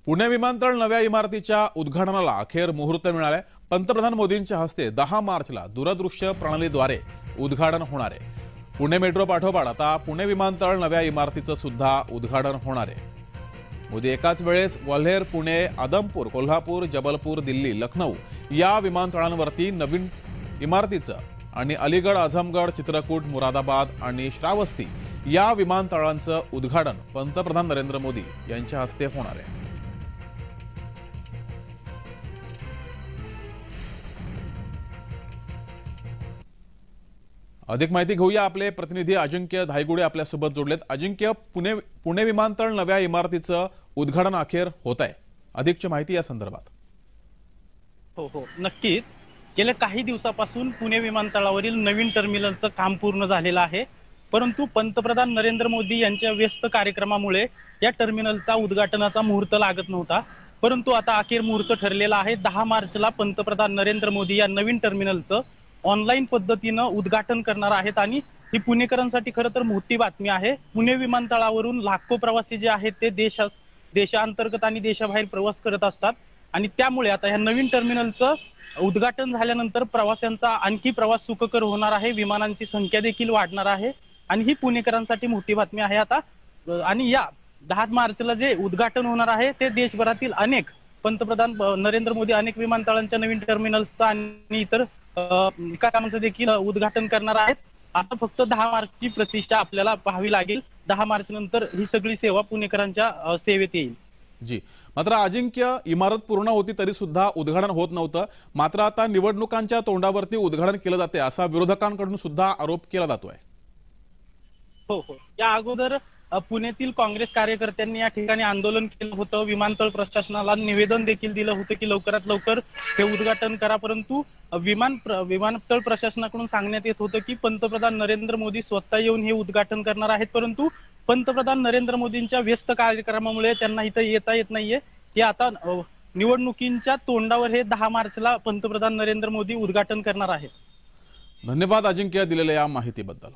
पुणे विमानतळ नव्या इमारतीच्या उद्घाटनाला अखेर मुहूर्त मिळालाय। पंतप्रधान मोदींच्या हस्ते 10 मार्चला दूरदृश्य प्रणालीद्वारे उद्घाटन होणार आहे। पुणे मेट्रो पाठोपाठ आता पुणे विमानतळ नव्या इमारतीचं सुद्धा उद्घाटन होणार आहे। मोदी एकाच वेळेस ग्वाल्हेर, पुणे, आदमपूर, कोल्हापूर, जबलपूर, दिल्ली, लखनौ या विमानतळांवरती नवीन इमारतीचं आणि अलीगड, आझमगड, चित्रकूट, मुरादाबाद आणि श्रावस्ती या विमानतळांचं उद्घाटन पंतप्रधान नरेंद्र मोदी यांच्या हस्ते होणार आहे। अधिक माहिती घेऊया, आपले प्रतिनिधी अजिंक्य धायगुडे आपल्यासोबत जोडलेत। अजिंक्य, पुणे विमानतळ नव्या इमारतीचं उद्घाटन अखेर होत आहे, अधिकची माहिती या संदर्भात। हो नक्कीच। गेल्या काही दिवसापासून पुणे विमानतळावरील नवीन टर्मिनलचं काम पूर्ण झालेलं आहे, परंतु पंतप्रधान नरेंद्र मोदी यांच्या व्यस्त कार्यक्रमामुळे या टर्मिनलचा उद्घाटनाचा मुहूर्त लागत नव्हता। परंतु आता अखेर मुहूर्त ठरलेला आहे। 10 मार्चला पंतप्रधान नरेंद्र मोदी या नवीन टर्मिनलचं ऑनलाईन पद्धतीनं उद्घाटन करणार आहेत आणि ही पुणेकरांसाठी खरं तर मोठी बातमी आहे। पुणे विमानतळावरून लाखो प्रवासी जे आहेत ते देशांतर्गत आणि देशाबाहेर प्रवास करत असतात आणि त्यामुळे आता या नवीन टर्मिनलचं उद्घाटन झाल्यानंतर प्रवाशांचा आणखी प्रवास सुखकर होणार आहे, विमानांची संख्या देखील वाढणार आहे आणि ही पुणेकरांसाठी मोठी बातमी आहे आता। आणि या 10 मार्चला जे उद्घाटन होणार आहे ते देशभरातील अनेक पंतप्रधान नरेंद्र मोदी अनेक विमानतळांच्या नवीन टर्मिनल्सचा आणि इतर विकासांचं देखील उद्घाटन करणार आहेत। आता फक्त 10 मार्चची प्रतीक्षा आपल्याला पाहावी लागेल। 10 मार्च नंतर ही सगळी सेवा पुणेकरांच्या सेवेत येईल। जी, मात्र अजिंक्य, इमारत पूर्ण होती तरी सुद्धा उद्घाटन होत नव्हतं, मात्र आता निवडणुकांच्या तोंडावरती उद्घाटन केलं जाते असा विरोधकांकडून सुद्धा आरोप केला जातोय। हो या अगोदर पुण्यातील काँग्रेस कार्यकर्त्यांनी या ठिकाणी आंदोलन केलं होतं, विमानतळ प्रशासनाला निवेदन देखील दिलं होतं की लवकरात लवकर हे उद्घाटन करा, परंतु विमानतळ प्रशासनाकडून सांगण्यात येत होतं की पंतप्रधान नरेंद्र मोदी स्वतः येऊन हे उद्घाटन करणार आहेत, परंतु पंतप्रधान नरेंद्र मोदींच्या व्यस्त कार्यक्रमामुळे त्यांना इथं येता येत नाहीये। ते आता निवडणुकींच्या तोंडावर हे 10 मार्चला पंतप्रधान नरेंद्र मोदी उद्घाटन करणार आहेत। धन्यवाद अजिंक्य, दिलेल्या या माहितीबद्दल।